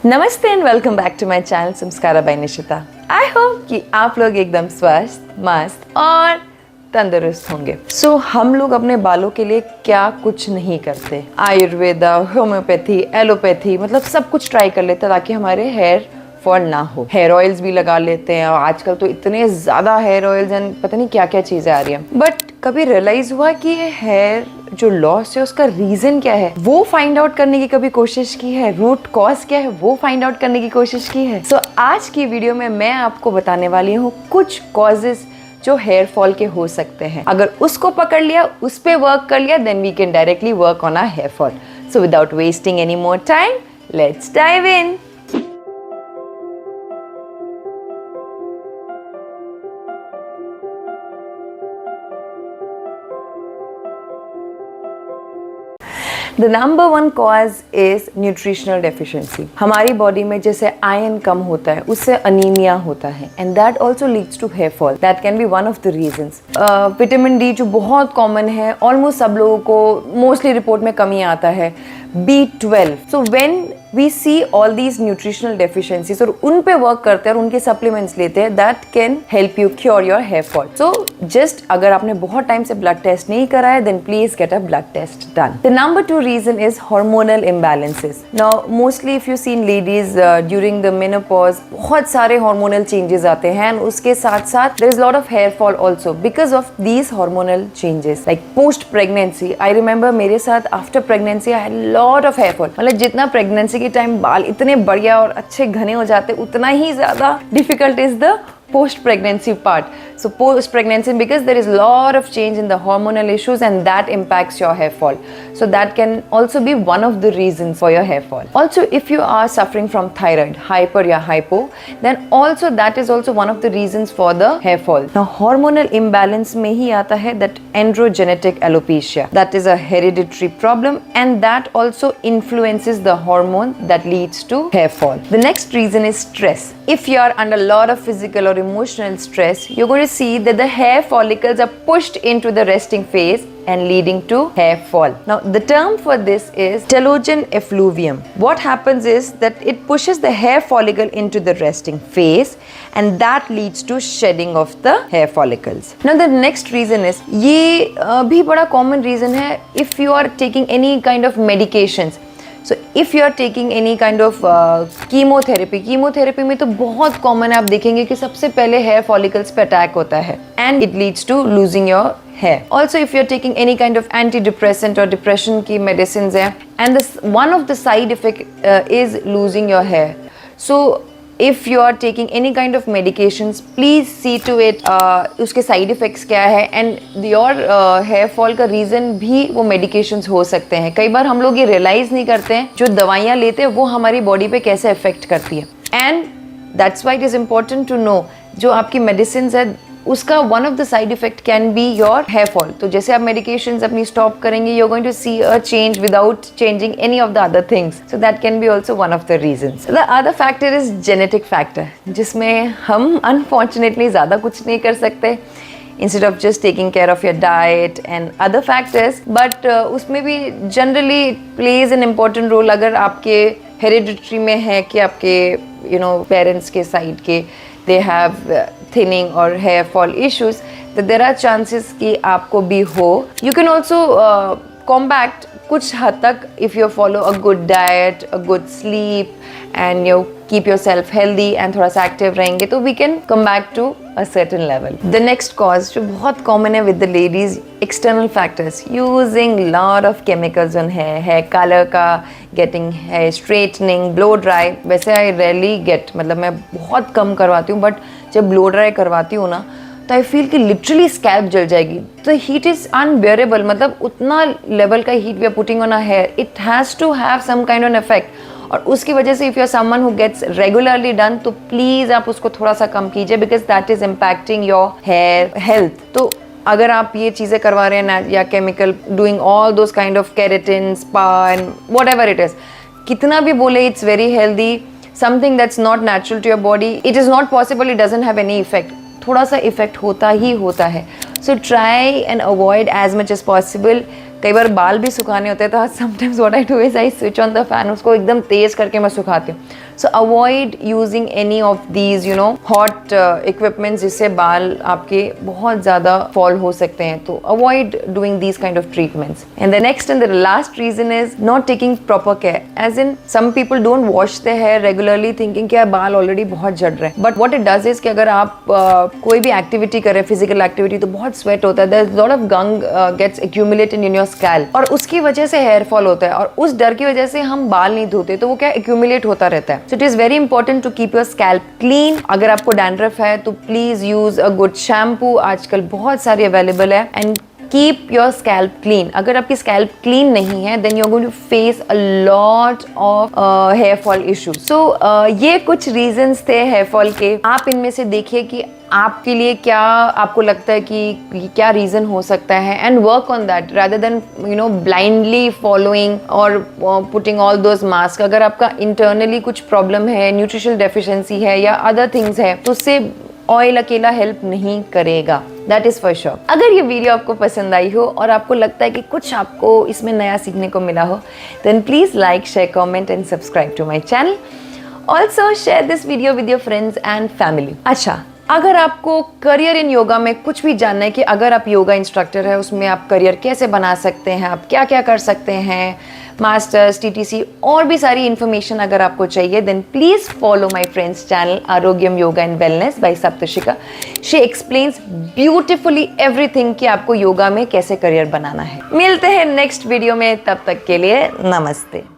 नमस्ते and welcome back to my channel Sanskara by Nishita. I hope कि आप लोग एकदम स्वस्थ, मस्त और तंदुरुस्त होंगे। सो हम लोग अपने बालों के लिए क्या कुछ नहीं करते, आयुर्वेदा, होम्योपैथी, एलोपैथी, मतलब सब कुछ ट्राई कर लेते हैं ताकि हमारे हेयर फॉल ना हो। हेयर ऑयल्स भी लगा लेते हैं और आजकल तो इतने ज़्यादा हेयर ऑयल्स एंड पता नहीं क्या क्या चीज़ें आ रही हैं। बट कभी रियलाइज़ हुआ कि ये हेयर जो लॉस है उसका रीज़न क्या है, वो फाइंड आउट करने की कभी कोशिश की है? रूट कॉज क्या है वो फाइंड आउट करने की कोशिश की है? सो आज की वीडियो में मैं आपको बताने वाली हूँ कुछ कॉजेज जो हेयर फॉल के हो सकते हैं। अगर उसको पकड़ लिया, उस पे वर्क कर लिया, then we can directly work on our hair fall. So without wasting any more time, let's dive in. The number one cause is nutritional deficiency. हमारी बॉडी में जैसे आयरन कम होता है उससे अनीमिया होता है and that also leads to hair fall. That can be one of the reasons. Vitamin D जो बहुत कॉमन है, ऑलमोस्ट सब लोगों को मोस्टली रिपोर्ट में कमी आता है। B12. So when we see all these nutritional deficiencies और उन पे वर्क करते हैं और उनके सप्लीमेंट्स लेते हैं, that can help you cure your hair fall. So just अगर आपने बहुत टाइम से ब्लड टेस्ट नहीं करा है, then please get a blood test done. The number two reason is hormonal imbalances. Now mostly if you seen ladies during the menopause, बहुत सारे hormonal changes आते हैं and उसके साथ साथ there is a lot of hair fall also because of these hormonal changes. Like post pregnancy, I remember मेरे साथ after pregnancy I had lot of hair fall. मतलब जितना pregnancy के टाइम बाल इतने बढ़िया और अच्छे घने हो जाते, उतना ही ज़्यादा difficult is the post-pregnancy part. So post-pregnancy, because there is a lot of change in the hormonal issues and that impacts your hair fall. So that can also be one of the reasons for your hair fall. Also, if you are suffering from thyroid, hyper or hypo, then also that is also one of the reasons for the hair fall. Now hormonal imbalance में ही आता है that androgenetic alopecia. That is a hereditary problem and that also influences the hormone that leads to hair fall. The next reason is stress. If you are under a lot of physical or emotional stress, you're going to see that the hair follicles are pushed into the resting phase and leading to hair fall. Now the term for this is telogen effluvium. What happens is that it pushes the hair follicle into the resting phase and that leads to shedding of the hair follicles. Now the next reason is, ये भी बड़ा common reason है, if you are taking any kind of medications. So if you are taking any kind of chemotherapy में तो बहुत common है, आप देखेंगे कि सबसे पहले हेयर फॉलिकल्स पे अटैक होता है and it leads to losing your hair. Also if you are taking any kind of antidepressant or depression की medicines है and this one of the side effect is losing your hair. So if you are taking any kind of medications, please see to it उसके side effects क्या है and your hair fall का reason भी वो medications हो सकते हैं। कई बार हम लोग ये realize नहीं करते हैं जो दवाइयाँ लेते हैं वो हमारी body पे कैसे affect करती है and that's why it is important to know जो आपकी medicines है उसका one of the side effect can be your hair fall. तो जैसे आप medications अपनी stop करेंगे, you're going to see a change without changing any of the other things. So that can be also one of the reasons. The other factor is genetic factor, जिसमें हम unfortunately ज़्यादा कुछ नहीं कर सकते instead of just taking care of your diet and other factors. But उसमें भी generally plays an important role अगर आपके hereditary में है कि आपके parents के side के they have thinning or hair fall issues, that there are chances कि आपको भी हो. You can also combat कुछ हद तक if you follow a good diet, a good sleep and you keep yourself healthy and थोड़ा सा active रहेंगे तो we can come back to a certain level. The next cause जो बहुत common है with the ladies, external factors, using lot of chemicals on hair color का, getting hair straightening, blow dry. वैसे I rarely get, मतलब मैं बहुत कम करवाती हूँ but जब blow dry करवाती हूँ ना तो आई फील कि लिटरली स्कैल्प जल जाएगी। तो हीट इज़ अनबेरेबल, मतलब उतना लेवल का heat we are putting on a hair, it has to have some kind of effect. और उसकी वजह से if you are someone who gets regularly done तो प्लीज़ आप उसको थोड़ा सा कम कीजिए because that is impacting your hair health. तो अगर आप ये चीज़ें करवा रहे हैं या chemical doing all those kind of keratin, spa and whatever it is, कितना भी बोले it's very healthy, something that's not natural to your body, it is not possible, it doesn't have any effect, थोड़ा सा effect होता ही होता है। So try and avoid as much as possible. कई बार बाल भी सुखाने होते हैं तो sometimes what I do is I switch on the fan, उसको एकदम तेज़ करके मैं सुखाती हूँ। So avoid using any of these you know hot equipments जिससे बाल आपके बहुत ज़्यादा फॉल हो सकते हैं. तो avoid doing these kind of treatments. And the next and the last reason is not taking proper care. As in some people don't wash the hair regularly thinking कि बाल ऑलरेडी बहुत झड़ रहे हैं. But what it does is कि अगर आप कोई भी एक्टिविटी करें, फिजिकल एक्टिविटी, तो बहुत स्वेट होता है. There is lot of gunk gets accumulated in your scalp और उसकी वजह से हेयर फॉल होता है. और उस डर की वजह से हम बाल नहीं धोते तो वो क्या एक्यूमुलेट होता रहता है. So it is very important to keep your scalp clean. अगर आपको डैंड्रफ है तो please use a good shampoo. आजकल बहुत सारी अवेलेबल है. And keep your scalp clean. अगर आपकी स्कैल्प क्लीन नहीं है then you are going to face a lot of hair fall issues. So ये कुछ रीजंस थे हेयर फॉल के. आप इनमें से देखिए कि आपके लिए क्या आपको लगता है कि क्या रीजन हो सकता है and work on that rather than you know blindly following और पुटिंग ऑल दोज मास्क. अगर आपका इंटरनली कुछ प्रॉब्लम है, न्यूट्रिशनल डेफिशिएंसी है या अदर थिंग्स है तो उससे ऑयल अकेला हेल्प नहीं करेगा. That is for sure. अगर ये वीडियो आपको पसंद आई हो और आपको लगता है कि कुछ आपको इसमें नया सीखने को मिला हो then please like, share, comment and subscribe to my channel. Also share this video with your friends and family. अच्छा, अगर आपको करियर इन योगा में कुछ भी जानना है कि अगर आप योगा इंस्ट्रक्टर है उसमें आप करियर कैसे बना सकते हैं, आप क्या क्या कर सकते हैं, मास्टर्स, TTC और भी सारी इन्फॉर्मेशन अगर आपको चाहिए then please follow my friend's channel Arogyam Yoga and wellness by Saptashika. She explains beautifully everything कि आपको योगा में कैसे करियर बनाना है. मिलते हैं नेक्स्ट वीडियो में. तब तक के लिए नमस्ते.